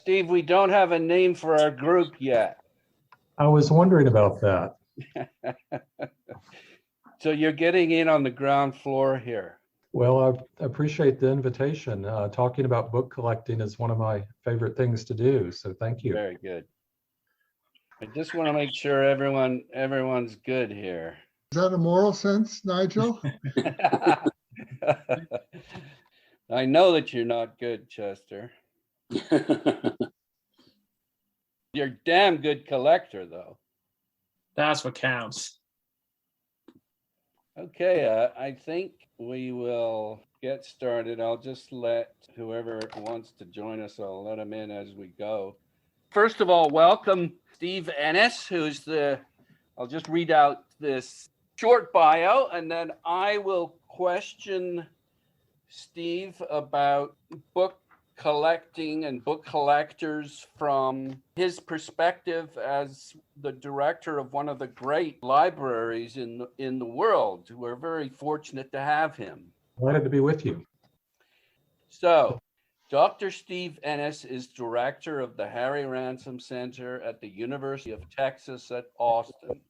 Steve, we don't have a name for our group yet. I was wondering about that. So you're getting in on the ground floor here. Well, I appreciate the invitation. Talking about book collecting is one of my favorite things to do, so thank you. Very good. I just want to make sure everyone's good here. Is that a moral sense, Nigel? I know that you're not good, Chester. You're a damn good collector, though. That's what counts. Okay, I think we will get started. I'll just let whoever wants to join us, I'll let them in as we go. First of all, welcome Steve Enniss, who's I'll just read out this short bio, and then I will question Steve about book collecting and book collectors from his perspective as the director of one of the great libraries in the world. We're very fortunate to have him. Glad to be with you. So, Dr. Steve Enniss is director of the Harry Ransom Center at the University of Texas at Austin.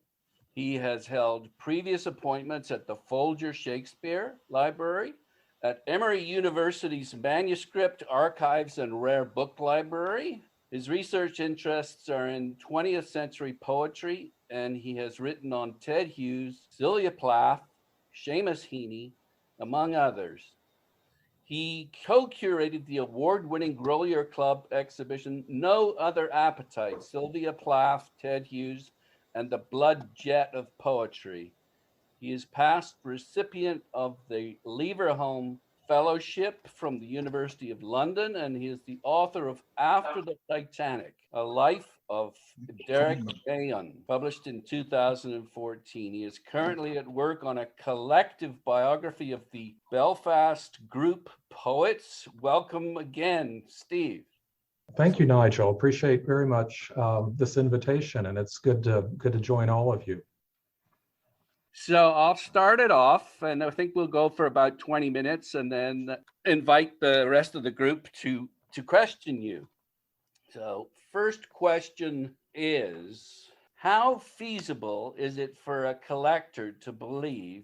He has held previous appointments at the Folger Shakespeare Library, at Emory University's Manuscript, Archives, and Rare Book Library. His research interests are in 20th century poetry, and he has written on Ted Hughes, Sylvia Plath, Seamus Heaney, among others. He co-curated the award-winning Grolier Club exhibition, No Other Appetite, Sylvia Plath, Ted Hughes, and the Blood Jet of Poetry. He is past recipient of the Leverhulme Fellowship from the University of London, and he is the author of After the Titanic, a Life of Derek Mahon, published in 2014. He is currently at work on a collective biography of the Belfast group poets. Welcome again, Steve. Thank you, Nigel. Appreciate very much this invitation, and it's good to join all of you. So I'll start it off, and I think we'll go for about 20 minutes and then invite the rest of the group to question you. So first question is, how feasible is it for a collector to believe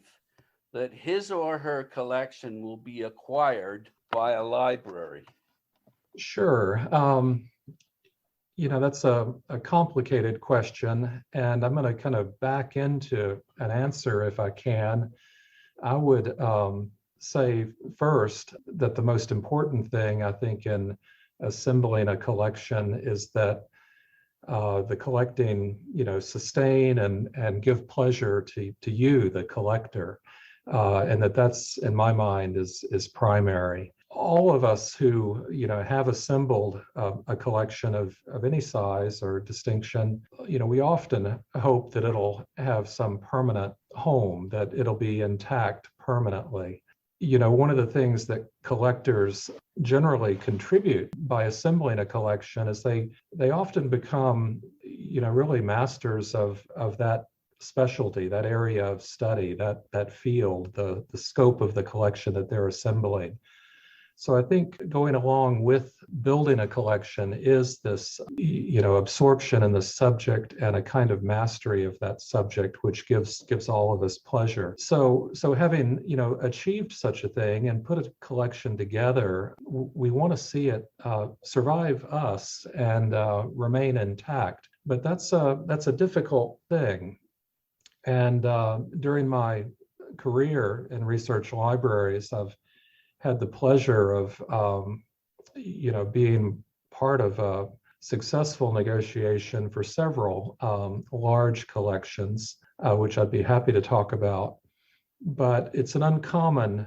that his or her collection will be acquired by a library? Sure. That's a complicated question, and I'm going to kind of back into an answer if I can. I would say first that the most important thing, I think, in assembling a collection is that the collecting, sustain and give pleasure to you, the collector, and that's, in my mind, is primary. All of us who have assembled a collection of any size or distinction, we often hope that it'll have some permanent home, that it'll be intact permanently. One of the things that collectors generally contribute by assembling a collection is they often become really masters of that specialty, that area of study, that field, the scope of the collection that they're assembling. So I think going along with building a collection is this, absorption in the subject and a kind of mastery of that subject, which gives all of us pleasure. So having, achieved such a thing and put a collection together, we want to see it survive us and remain intact. But that's a difficult thing. And during my career in research libraries, I've had the pleasure of, being part of a successful negotiation for several large collections, which I'd be happy to talk about. But it's an uncommon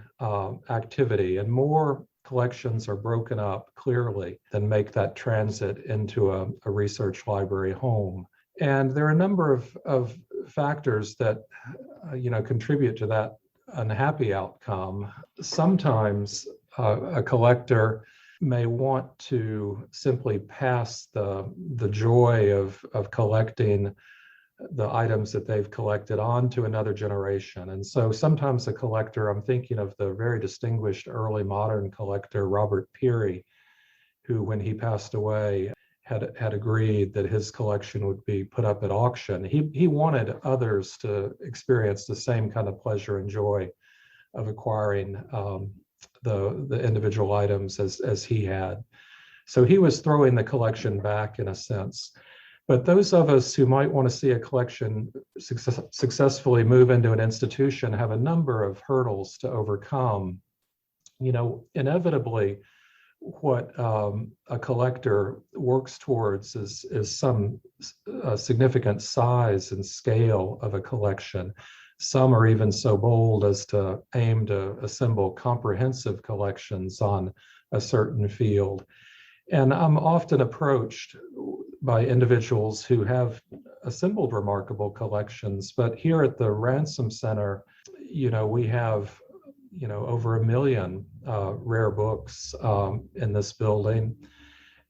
activity, and more collections are broken up clearly than make that transit into a research library home. And there are a number of factors that, contribute to that unhappy outcome. Sometimes a collector may want to simply pass the joy of collecting the items that they've collected on to another generation. And so sometimes a collector, I'm thinking of the very distinguished early modern collector, Robert Peary, who, when he passed away, had agreed that his collection would be put up at auction. He wanted others to experience the same kind of pleasure and joy of acquiring the individual items as he had. So he was throwing the collection back in a sense. But those of us who might want to see a collection successfully move into an institution have a number of hurdles to overcome. Inevitably, what a collector works towards is some significant size and scale of a collection. Some are even so bold as to aim to assemble comprehensive collections on a certain field. And I'm often approached by individuals who have assembled remarkable collections, but here at the Ransom Center, we have over 1 million rare books in this building.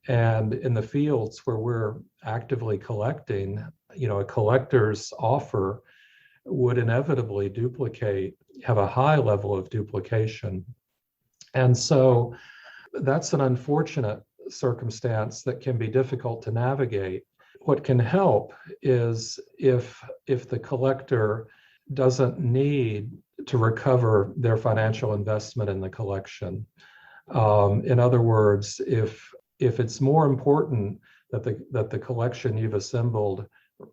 And in the fields where we're actively collecting, a collector's offer would inevitably have a high level of duplication. And so that's an unfortunate circumstance that can be difficult to navigate. What can help is if the collector doesn't need to recover their financial investment in the collection. In other words, if it's more important that the collection you've assembled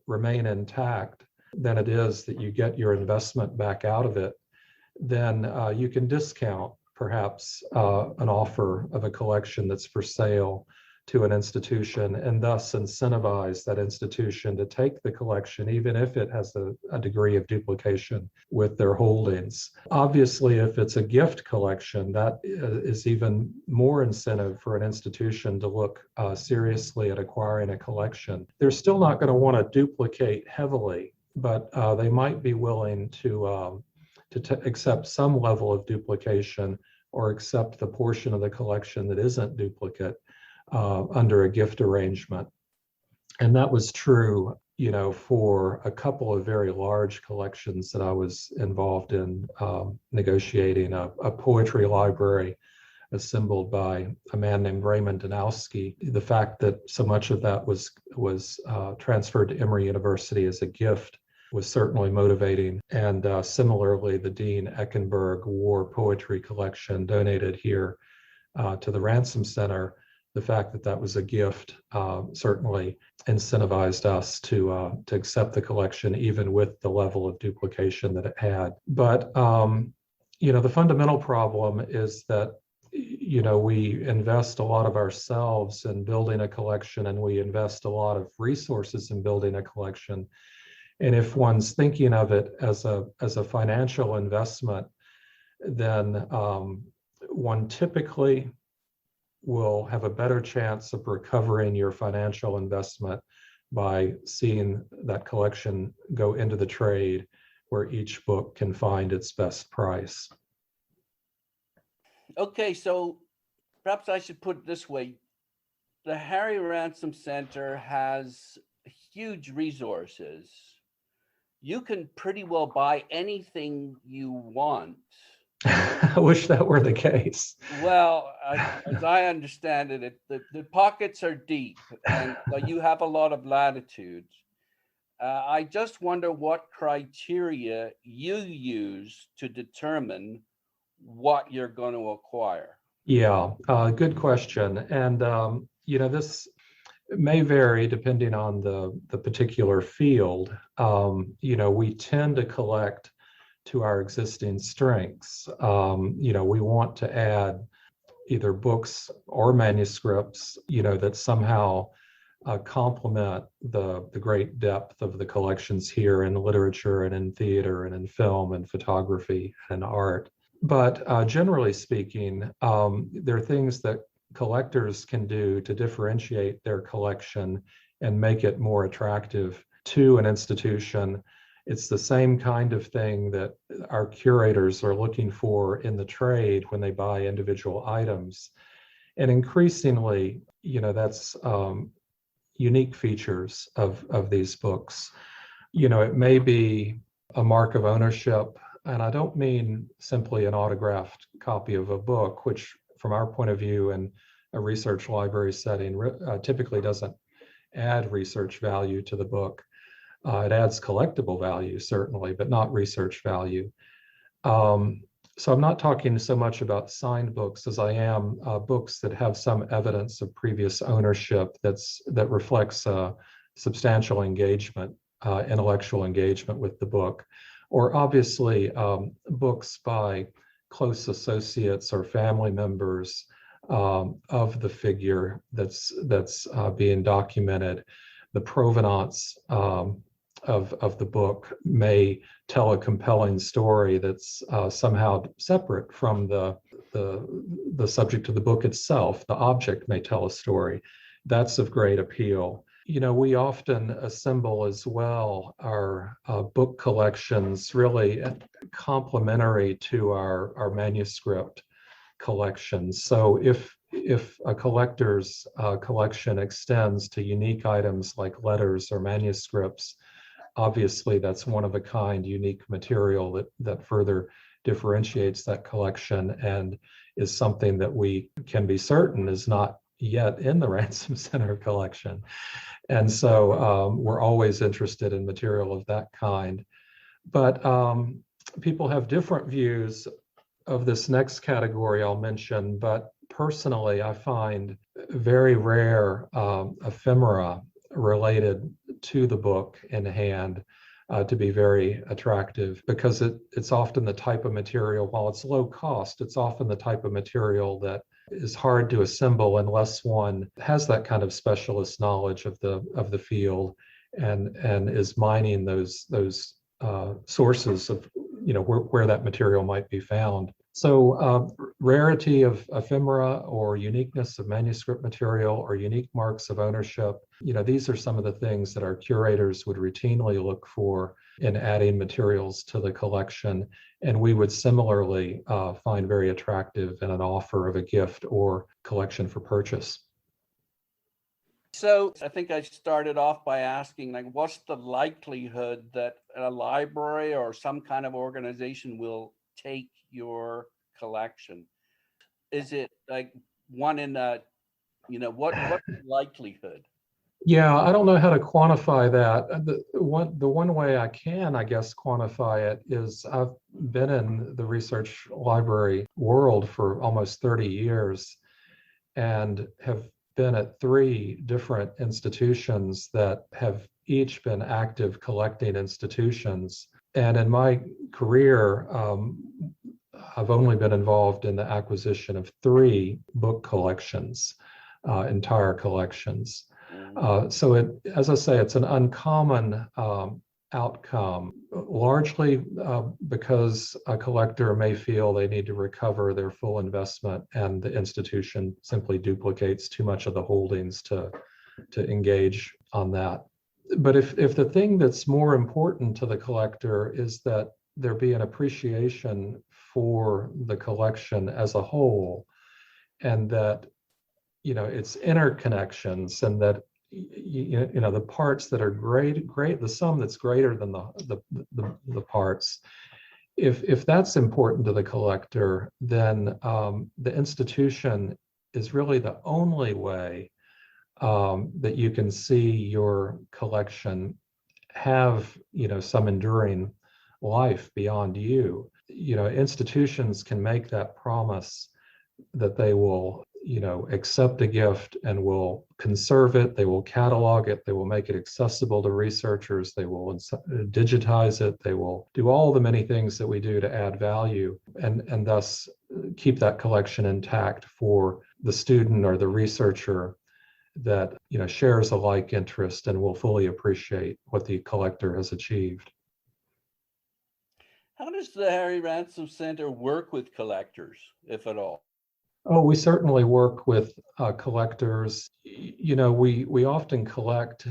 remain intact than it is that you get your investment back out of it, then you can discount perhaps an offer of a collection that's for sale to an institution, and thus incentivize that institution to take the collection, even if it has a degree of duplication with their holdings. Obviously, if it's a gift collection, that is even more incentive for an institution to look seriously at acquiring a collection. They're still not going to want to duplicate heavily, but they might be willing to accept some level of duplication or accept the portion of the collection that isn't duplicate under a gift arrangement. And that was true, for a couple of very large collections that I was involved in negotiating, a poetry library assembled by a man named Raymond Danowski. The fact that so much of that was transferred to Emory University as a gift was certainly motivating. And similarly, the Dean Eckenberg War Poetry Collection donated here to the Ransom Center, the fact that that was a gift certainly incentivized us to accept the collection, even with the level of duplication that it had. But the fundamental problem is that we invest a lot of ourselves in building a collection, and we invest a lot of resources in building a collection. And if one's thinking of it as a financial investment, then one typically will have a better chance of recovering your financial investment by seeing that collection go into the trade where each book can find its best price. Okay, so perhaps I should put it this way. The Harry Ransom Center has huge resources. You can pretty well buy anything you want. I wish that were the case. Well, as I understand it, the pockets are deep, and you have a lot of latitude. I just wonder what criteria you use to determine what you're going to acquire. Yeah, good question. And, this may vary depending on the particular field. We tend to collect to our existing strengths. We want to add either books or manuscripts, that somehow complement the great depth of the collections here in literature and in theater and in film and photography and art. But generally speaking, there are things that collectors can do to differentiate their collection and make it more attractive to an institution. It's the same kind of thing that our curators are looking for in the trade when they buy individual items. And increasingly, that's unique features of these books. It may be a mark of ownership, and I don't mean simply an autographed copy of a book, which from our point of view and a research library setting typically doesn't add research value to the book. It adds collectible value, certainly, but not research value. So I'm not talking so much about signed books as I am books that have some evidence of previous ownership that reflects substantial engagement, intellectual engagement with the book, or obviously books by close associates or family members of the figure that's being documented. The provenance of the book may tell a compelling story that's somehow separate from the subject of the book itself. The object may tell a story. That's of great appeal. You know, we often assemble as well our book collections really complementary to our manuscript collections. So if a collector's collection extends to unique items like letters or manuscripts, obviously that's one of a kind, unique material that further differentiates that collection and is something that we can be certain is not yet in the Ransom Center collection. And so we're always interested in material of that kind. But people have different views of this next category I'll mention, but personally, I find very rare ephemera related to the book in hand to be very attractive, because it's often the type of material, while it's low cost, it's often the type of material that is hard to assemble unless one has that kind of specialist knowledge of the field and is mining those sources of, you know, where that material might be found. So rarity of ephemera or uniqueness of manuscript material or unique marks of ownership, you know, these are some of the things that our curators would routinely look for in adding materials to the collection. And we would similarly find very attractive in an offer of a gift or collection for purchase. So I think I started off by asking, like, what's the likelihood that a library or some kind of organization will take your collection? Is it like one in a, you know, what's the likelihood? Yeah, I don't know how to quantify that. The one way I can, I guess, quantify it is I've been in the research library world for almost 30 years and have been at 3 different institutions that have each been active collecting institutions. And in my career, I've only been involved in the acquisition of 3 book collections, entire collections. So as I say, it's an uncommon outcome, largely because a collector may feel they need to recover their full investment and the institution simply duplicates too much of the holdings to engage on that. But if the thing that's more important to the collector is that there be an appreciation for the collection as a whole, and that, you know, its interconnections, and that you know the parts that are great, the sum that's greater than the parts. If that's important to the collector, then the institution is really the only way that you can see your collection have, you know, some enduring life beyond you. You know, institutions can make that promise that they will, you know, accept a gift and will conserve it, they will catalog it, they will make it accessible to researchers, they will digitize it, they will do all the many things that we do to add value, and thus keep that collection intact for the student or the researcher that, you know, shares a like interest and will fully appreciate what the collector has achieved. How does the Harry Ransom Center work with collectors, if at all? Oh, we certainly work with collectors. You know, we often collect,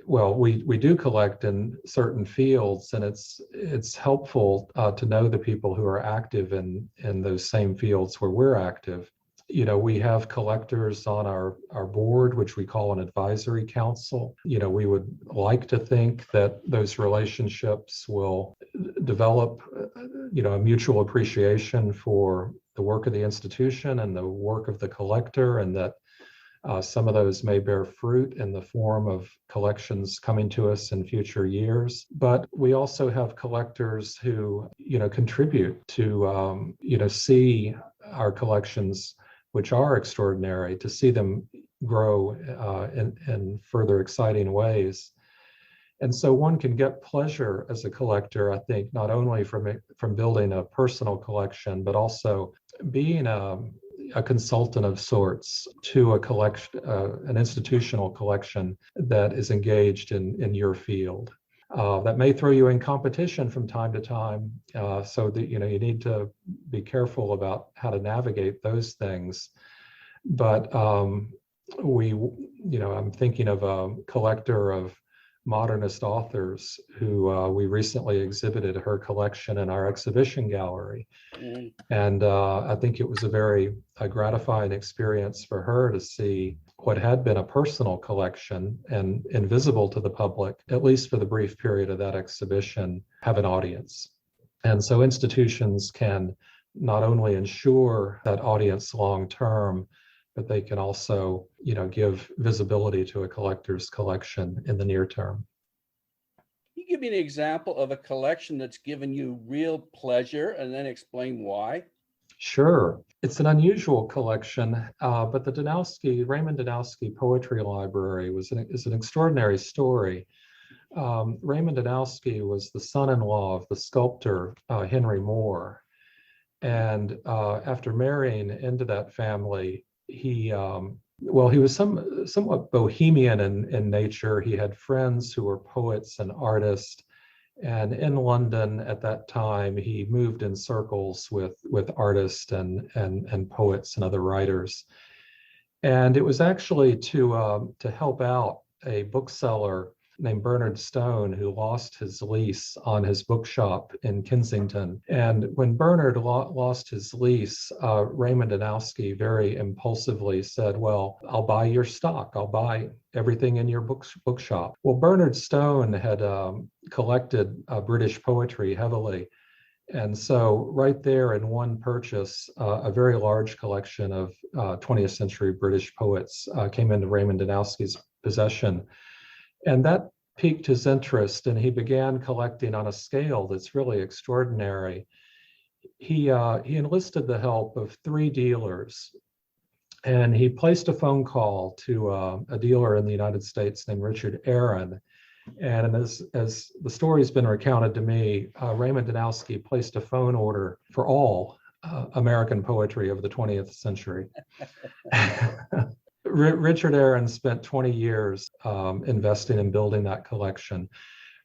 well, we do collect in certain fields, and it's helpful to know the people who are active in those same fields where we're active. You know, we have collectors on our board, which we call an advisory council. You know, we would like to think that those relationships will develop, you know, a mutual appreciation for the work of the institution and the work of the collector, and that some of those may bear fruit in the form of collections coming to us in future years. But we also have collectors who, contribute to, see our collections, which are extraordinary, to see them grow in further exciting ways. And so one can get pleasure as a collector, I think, not only from building a personal collection, but also being a consultant of sorts to a collection, an institutional collection that is engaged in your field. That may throw you in competition from time to time, so that you need to be careful about how to navigate those things. But I'm thinking of a collector of modernist authors who we recently exhibited her collection in our exhibition gallery. And I think it was a very gratifying experience for her to see what had been a personal collection and invisible to the public, at least for the brief period of that exhibition, have an audience. And so institutions can not only ensure that audience long term, but they can also, give visibility to a collector's collection in the near term. Can you give me an example of a collection that's given you real pleasure and then explain why? Sure. It's an unusual collection, but the Raymond Danowski Poetry Library is an extraordinary story. Raymond Danowski was the son-in-law of the sculptor Henry Moore. And after marrying into that family, he was somewhat bohemian in nature. He had friends who were poets and artists. And in London at that time, he moved in circles with artists and poets and other writers. And it was actually to help out a bookseller named Bernard Stone, who lost his lease on his bookshop in Kensington. And when Bernard lost his lease, Raymond Danowski very impulsively said, well, I'll buy your stock. I'll buy everything in your bookshop. Well, Bernard Stone had collected British poetry heavily. And so right there in one purchase, a very large collection of 20th century British poets came into Raymond Danowski's possession. And that piqued his interest, and he began collecting on a scale that's really extraordinary. He enlisted the help of 3 dealers, and he placed a phone call to a dealer in the United States named Richard Aaron. And as the story's been recounted to me, Raymond Danowski placed a phone order for all American poetry of the 20th century. Richard Aaron spent 20 years investing in building that collection.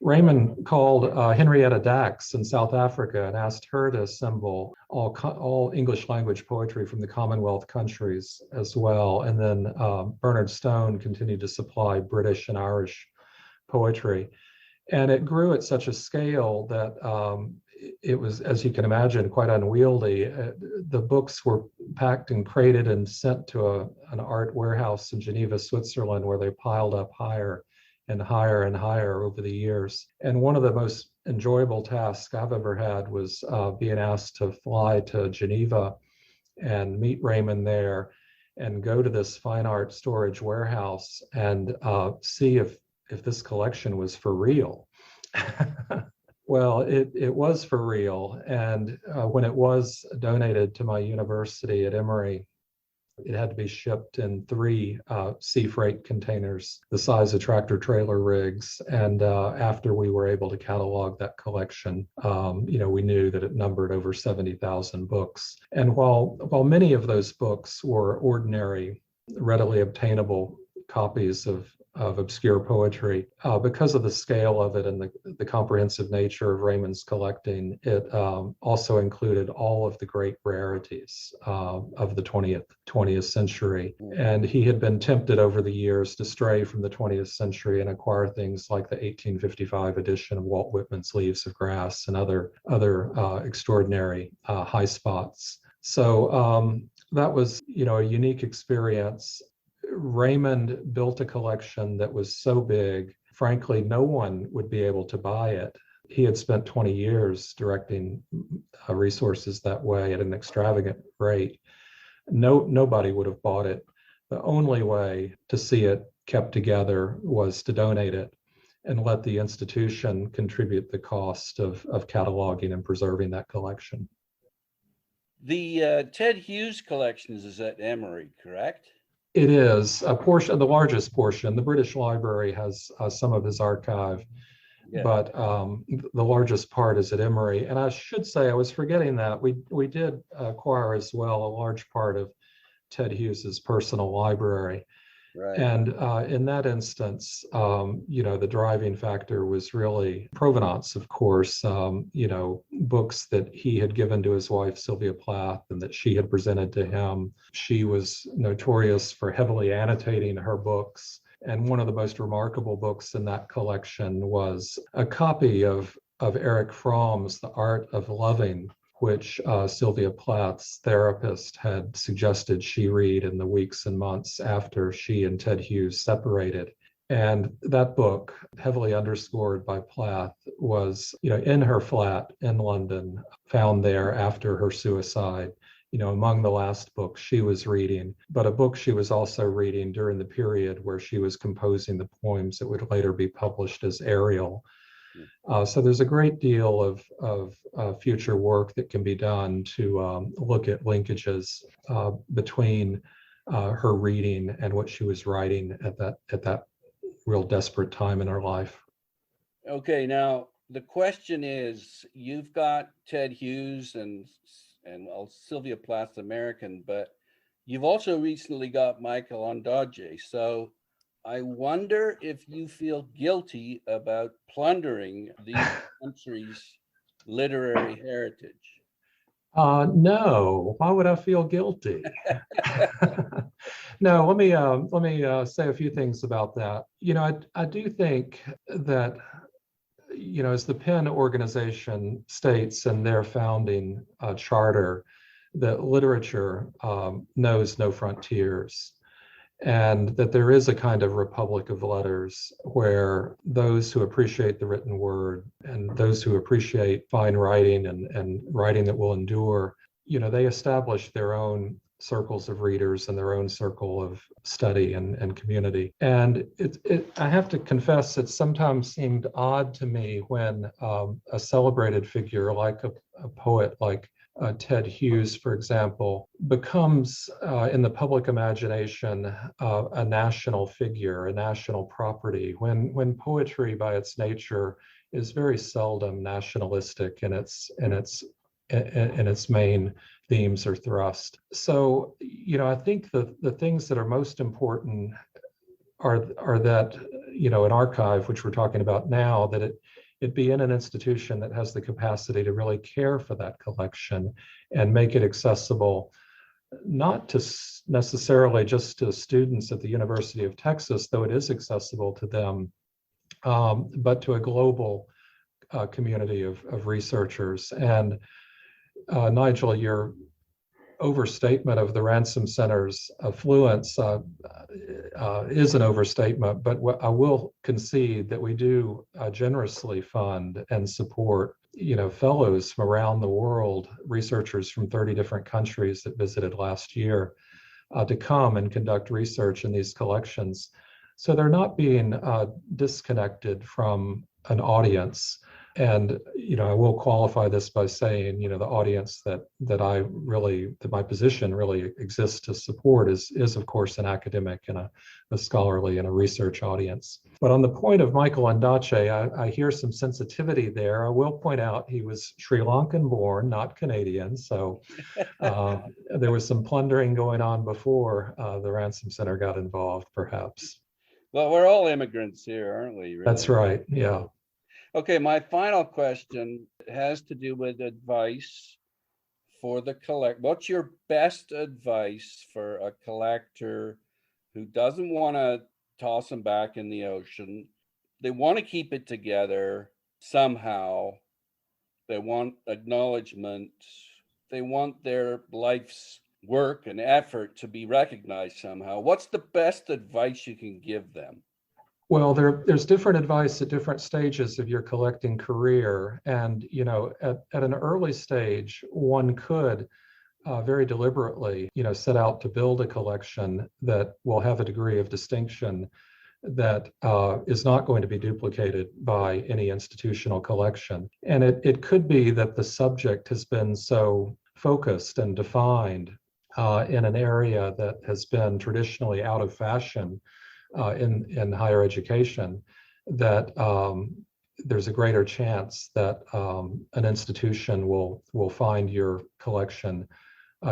Raymond called Henrietta Dax in South Africa and asked her to assemble all English language poetry from the Commonwealth countries as well. And then Bernard Stone continued to supply British and Irish poetry. And it grew at such a scale that it was, as you can imagine, quite unwieldy. The books were packed and crated and sent to an art warehouse in Geneva, Switzerland, where they piled up higher and higher and higher over the years. And one of the most enjoyable tasks I've ever had was being asked to fly to Geneva and meet Raymond there and go to this fine art storage warehouse and see if this collection was for real. Well, it was for real. And when it was donated to my university at Emory, it had to be shipped in 3 sea freight containers, the size of tractor trailer rigs. And after we were able to catalog that collection, we knew that it numbered over 70,000 books. And while many of those books were ordinary, readily obtainable copies of obscure poetry, because of the scale of it and the comprehensive nature of Raymond's collecting, it also included all of the great rarities of the 20th century. And he had been tempted over the years to stray from the 20th century and acquire things like the 1855 edition of Walt Whitman's Leaves of Grass and other extraordinary high spots. So that was, a unique experience. Raymond built a collection that was so big, frankly, no one would be able to buy it. he had spent 20 years directing resources that way at an extravagant rate. Nobody would have bought it. The only way to see it kept together was to donate it and let the institution contribute the cost of cataloging and preserving that collection. The Ted Hughes collection is at Emory, correct? It is a portion, the largest portion. The British Library has some of his archive, Yeah. but the largest part is at Emory. And I should say, I was forgetting that we did acquire as well a large part of Ted Hughes's personal library. Right. And in that instance, the driving factor was really provenance, of course, books that he had given to his wife, Sylvia Plath, and that she had presented to him. She was notorious for heavily annotating her books. And one of the most remarkable books in that collection was a copy of Erich Fromm's The Art of Loving, which Sylvia Plath's therapist had suggested she read in the weeks and months after she and Ted Hughes separated. And that book, heavily underscored by Plath, was, in her flat in London, found there after her suicide, among the last books she was reading, but a book she was also reading during the period where she was composing the poems that would later be published as Ariel. So there's a great deal of future work that can be done to look at linkages between her reading and what she was writing at that real desperate time in her life. Okay, now the question is, you've got Ted Hughes and Sylvia Plath's American, but you've also recently got Michael Ondaatje. So I wonder if you feel guilty about plundering these countries' literary heritage. No, why would I feel guilty? No, let me say a few things about that. I do think that, as the PEN organization states in their founding charter, that literature knows no frontiers, and that there is a kind of republic of letters where those who appreciate the written word and those who appreciate fine writing and writing that will endure, they establish their own circles of readers and their own circle of study and community. And I have to confess, it sometimes seemed odd to me when a celebrated figure like a poet like Ted Hughes, for example, becomes in the public imagination a national figure, a national property, when poetry by its nature is very seldom nationalistic in its main themes or thrust. So, I think the things that are most important are that, an archive, which we're talking about now, that it be in an institution that has the capacity to really care for that collection and make it accessible, not to necessarily just to students at the University of Texas, though it is accessible to them, but to a global community of researchers. And Nigel, your overstatement of the Ransom Center's affluence is an overstatement, but I will concede that we do generously fund and support, fellows from around the world, researchers from 30 different countries that visited last year to come and conduct research in these collections. So they're not being disconnected from an audience. And, I will qualify this by saying, the audience that my position really exists to support is of course an academic and a scholarly and a research audience. But on the point of Michael Ondaatje, I hear some sensitivity there. I will point out he was Sri Lankan born, not Canadian. So there was some plundering going on before the Ransom Center got involved, perhaps. Well, we're all immigrants here, aren't we? Really? That's right. Yeah. Okay, my final question has to do with advice for the collect. What's your best advice for a collector who doesn't want to toss them back in the ocean? They want to keep it together somehow. They want acknowledgement. They want their life's work and effort to be recognized somehow. What's the best advice you can give them? Well, there's different advice at different stages of your collecting career. And, at an early stage, one could very deliberately, set out to build a collection that will have a degree of distinction that is not going to be duplicated by any institutional collection. And it could be that the subject has been so focused and defined in an area that has been traditionally out of fashion in higher education, that there's a greater chance that an institution will find your collection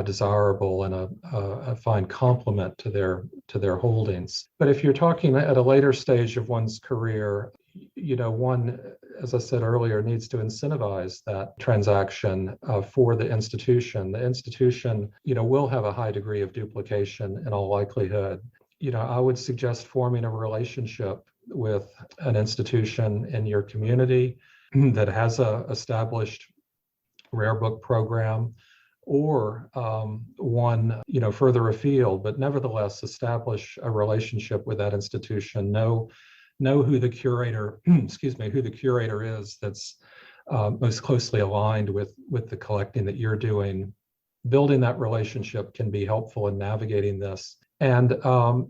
desirable and a fine complement to their holdings. But if you're talking at a later stage of one's career, one, as I said earlier, needs to incentivize that transaction for the institution. The institution, will have a high degree of duplication in all likelihood. I would suggest forming a relationship with an institution in your community that has a established rare book program, or one, further afield, but nevertheless establish a relationship with that institution. Know who the curator, who the curator is that's most closely aligned with the collecting that you're doing. Building that relationship can be helpful in navigating this. And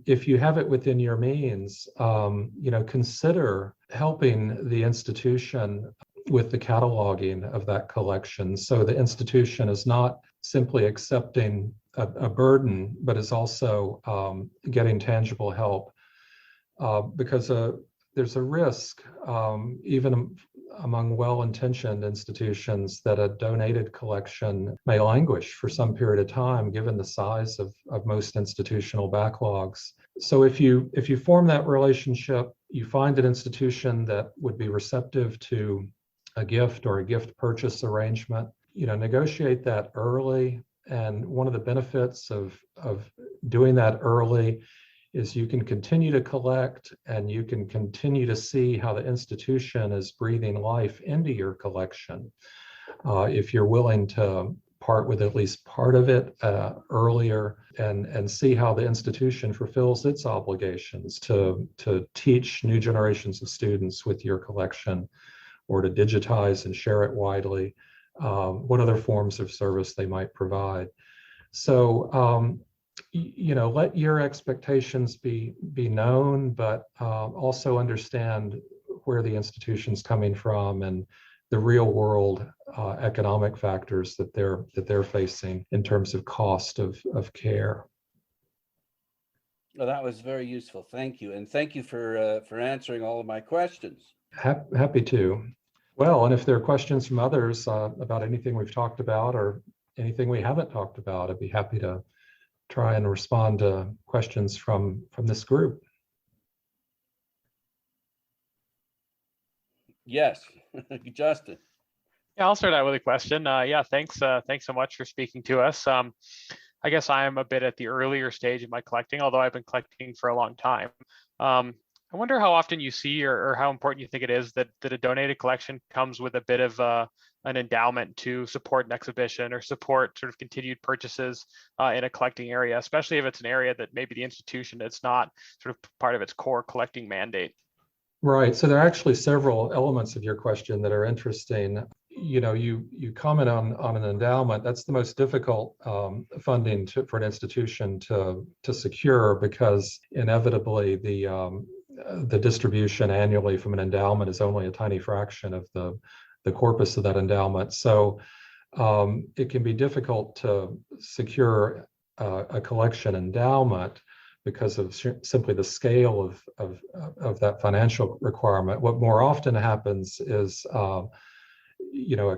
if you have it within your means, consider helping the institution with the cataloging of that collection. So the institution is not simply accepting a burden, but is also getting tangible help, because there's a risk, even among well-intentioned institutions, that a donated collection may languish for some period of time, given the size of most institutional backlogs. So if you form that relationship, you find an institution that would be receptive to a gift or a gift purchase arrangement, negotiate that early. And one of the benefits of doing that early is you can continue to collect, and you can continue to see how the institution is breathing life into your collection. If you're willing to part with at least part of it earlier, and see how the institution fulfills its obligations to teach new generations of students with your collection, or to digitize and share it widely, what other forms of service they might provide. So, let your expectations be known, but also understand where the institution's coming from and the real world economic factors that they're facing in terms of cost of care. Well, that was very useful. Thank you. And thank you for answering all of my questions. Happy to. Well, and if there are questions from others about anything we've talked about or anything we haven't talked about, I'd be happy to try and respond to questions from this group. Yes, Justin. Yeah, I'll start out with a question. Thanks so much for speaking to us. I guess I am a bit at the earlier stage of my collecting, although I've been collecting for a long time. I wonder how often you see, or how important you think it is that a donated collection comes with a bit of an endowment to support an exhibition or support sort of continued purchases in a collecting area, especially if it's an area that maybe the institution, it's not sort of part of its core collecting mandate. Right. So there are actually several elements of your question that are interesting. You comment on an endowment. That's the most difficult funding for an institution to secure, because inevitably the distribution annually from an endowment is only a tiny fraction of the corpus of that endowment. So it can be difficult to secure a collection endowment because of simply the scale of that financial requirement. What more often happens is a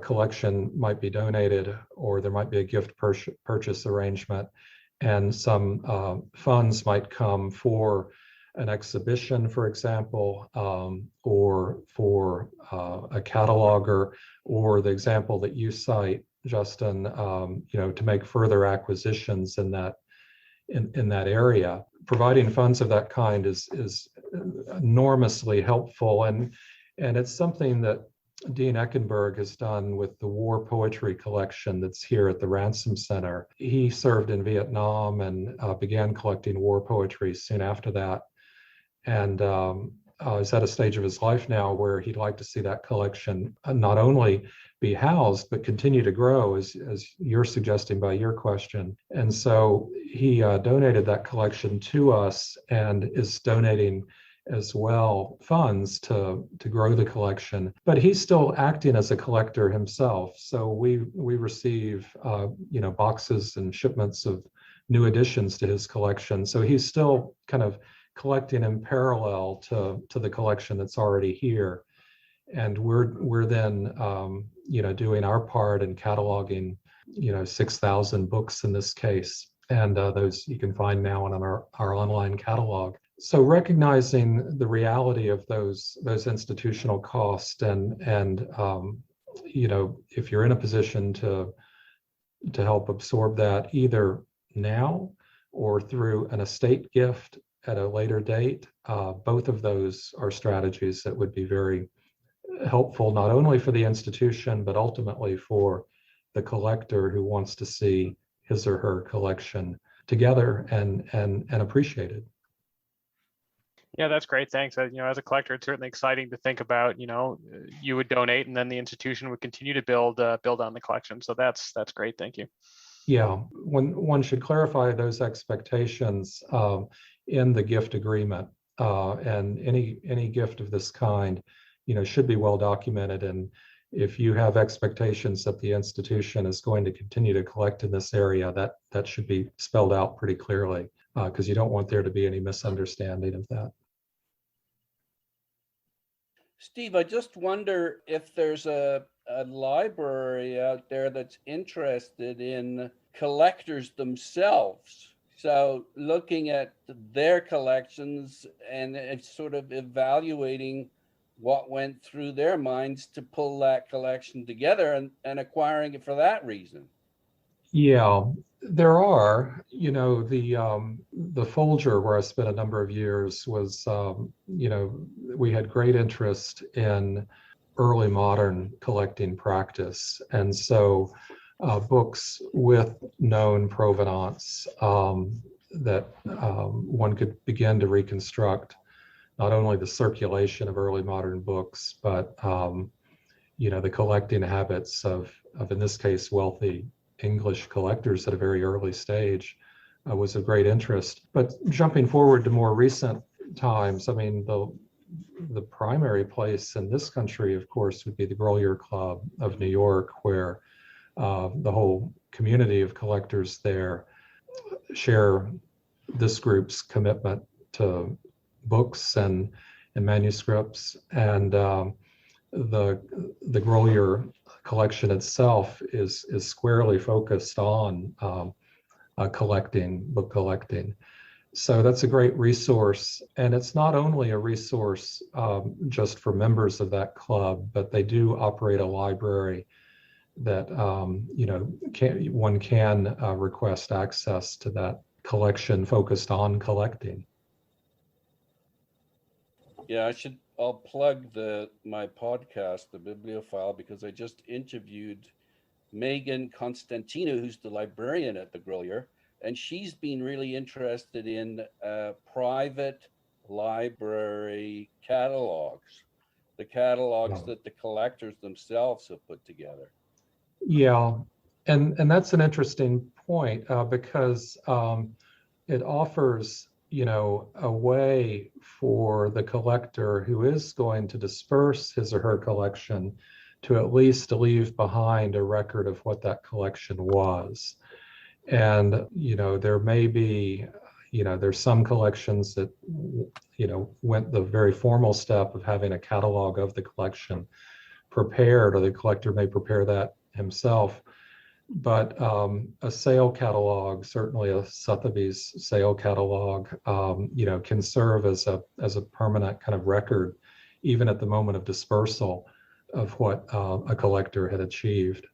collection might be donated, or there might be a gift purchase arrangement, and some funds might come for an exhibition, for example, or for a cataloger, or the example that you cite, Justin, to make further acquisitions in that area. Providing funds of that kind is enormously helpful, and it's something that Dean Eckenberg has done with the war poetry collection that's here at the Ransom Center. He served in Vietnam and began collecting war poetry soon after that. And is at a stage of his life now where he'd like to see that collection not only be housed, but continue to grow, as you're suggesting by your question. And so he donated that collection to us and is donating as well funds to grow the collection. But he's still acting as a collector himself. So we receive boxes and shipments of new additions to his collection. So he's still kind of collecting in parallel to the collection that's already here. And we're then doing our part in cataloging 6,000 books in this case, and those you can find now on our online catalog. So recognizing the reality of those institutional costs, and if you're in a position to help absorb that either now or through an estate gift at a later date, both of those are strategies that would be very helpful, not only for the institution, but ultimately for the collector who wants to see his or her collection together and appreciated. Yeah, that's great. Thanks. As a collector, it's certainly exciting to think about. You would donate, and then the institution would continue to build on the collection. So that's great. Thank you. Yeah, one should clarify those expectations in the gift agreement, and any gift of this kind, should be well documented. And if you have expectations that the institution is going to continue to collect in this area, that should be spelled out pretty clearly, because you don't want there to be any misunderstanding of that. Steve, I just wonder if there's a library out there that's interested in collectors themselves. So looking at their collections and sort of evaluating what went through their minds to pull that collection together and acquiring it for that reason. Yeah, there are. The Folger, where I spent a number of years, was, we had great interest in early modern collecting practice. And so books with known provenance that one could begin to reconstruct not only the circulation of early modern books, but the collecting habits of in this case, wealthy English collectors at a very early stage was of great interest. But jumping forward to more recent times, I mean, the primary place in this country, of course, would be the Grolier Club of New York, where the whole community of collectors there share this group's commitment to books and manuscripts. And the Grolier collection itself is squarely focused on book collecting. So that's a great resource. And it's not only a resource just for members of that club, but they do operate a library that one can request access to that collection focused on collecting. Yeah, I'll plug my podcast, The Bibliophile, because I just interviewed Megan Constantino, who's the librarian at the Grolier, and she's been really interested in private library catalogs, the catalogs that the collectors themselves have put together. Yeah, and that's an interesting point because it offers a way for the collector who is going to disperse his or her collection to at least leave behind a record of what that collection was. And, there may be, there's some collections that, went the very formal step of having a catalog of the collection prepared, or the collector may prepare that himself. But a sale catalog, certainly a Sotheby's sale catalog, can serve as a permanent kind of record, even at the moment of dispersal, of what a collector had achieved.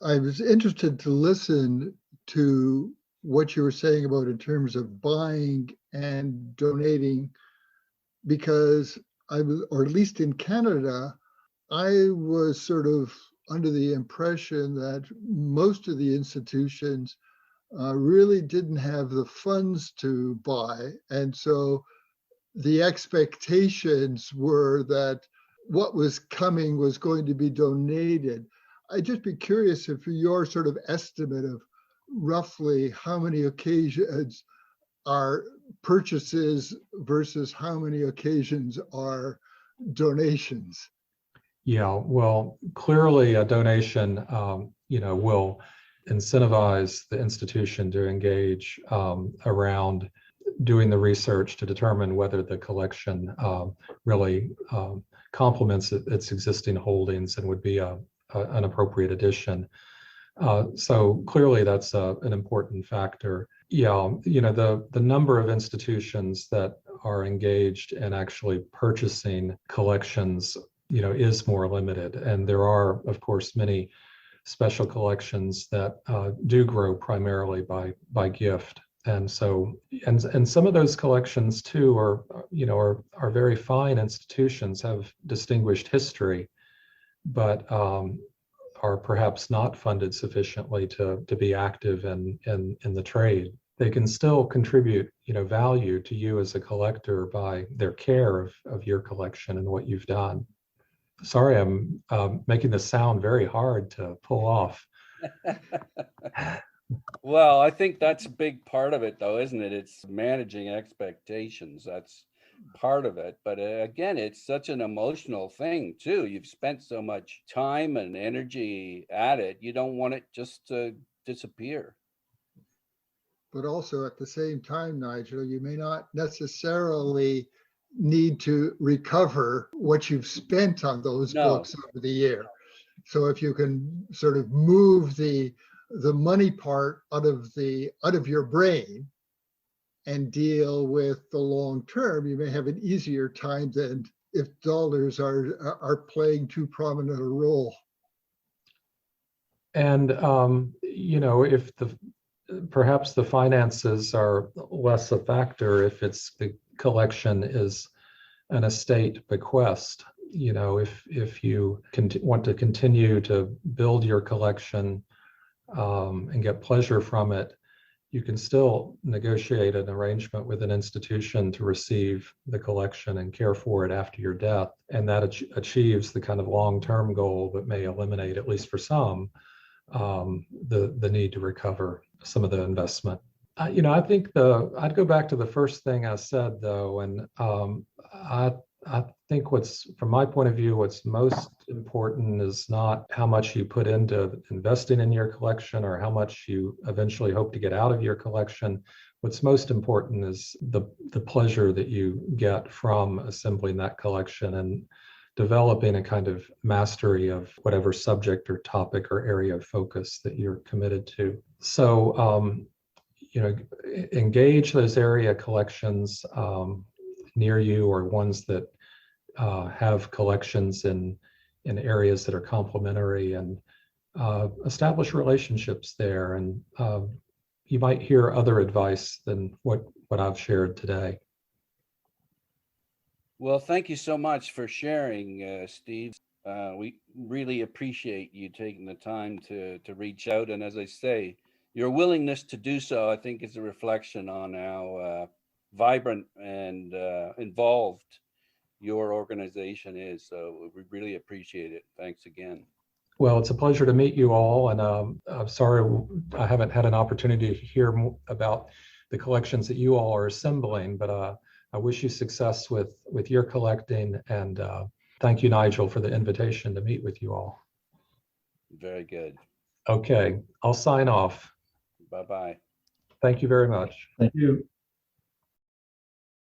I was interested to listen to what you were saying about in terms of buying and donating, because or at least in Canada, I was sort of under the impression that most of the institutions really didn't have the funds to buy. And so the expectations were that what was coming was going to be donated. I'd just be curious if your sort of estimate of roughly how many occasions are purchases versus how many occasions are donations. Yeah, well, clearly a donation, will incentivize the institution to engage around doing the research to determine whether the collection really complements its existing holdings and would be an appropriate addition. So clearly that's an important factor. Yeah, the number of institutions that are engaged in actually purchasing collections, is more limited. And there are, of course, many special collections that do grow primarily by gift. And so, and some of those collections too are very fine institutions, have distinguished history, but are perhaps not funded sufficiently to be active in the trade. They can still contribute, value to you as a collector by their care of your collection and what you've done. Sorry, I'm making this sound very hard to pull off. Well, I think that's a big part of it, though, isn't it? It's managing expectations. That's part of it. But again, it's such an emotional thing, too. You've spent so much time and energy at it. You don't want it just to disappear. But also at the same time, Nigel, you may not necessarily need to recover what you've spent on those books over the year. So if you can sort of move the money part out of your brain and deal with the long term, you may have an easier time than if dollars are playing too prominent a role. And if perhaps the finances are less a factor if it's the collection is an estate bequest. If you want to continue to build your collection and get pleasure from it, you can still negotiate an arrangement with an institution to receive the collection and care for it after your death. And that achieves the kind of long-term goal that may eliminate, at least for some, the need to recover some of the investment. I think I'd go back to the first thing I said, though, and I think from my point of view, what's most important is not how much you put into investing in your collection or how much you eventually hope to get out of your collection. What's most important is the pleasure that you get from assembling that collection and developing a kind of mastery of whatever subject or topic or area of focus that you're committed to. So, engage those area collections near you, or ones that have collections in areas that are complementary, and establish relationships there. And you might hear other advice than what I've shared today. Well, thank you so much for sharing, Steve. We really appreciate you taking the time to reach out. And as I say, your willingness to do so, I think, is a reflection on how vibrant and involved your organization is. So we really appreciate it. Thanks again. Well, it's a pleasure to meet you all. And I'm sorry I haven't had an opportunity to hear more about the collections that you all are assembling, but I wish you success with your collecting, and thank you, Nigel, for the invitation to meet with you all. Very good. Okay, I'll sign off. Bye-bye. Thank you very much. Thank you.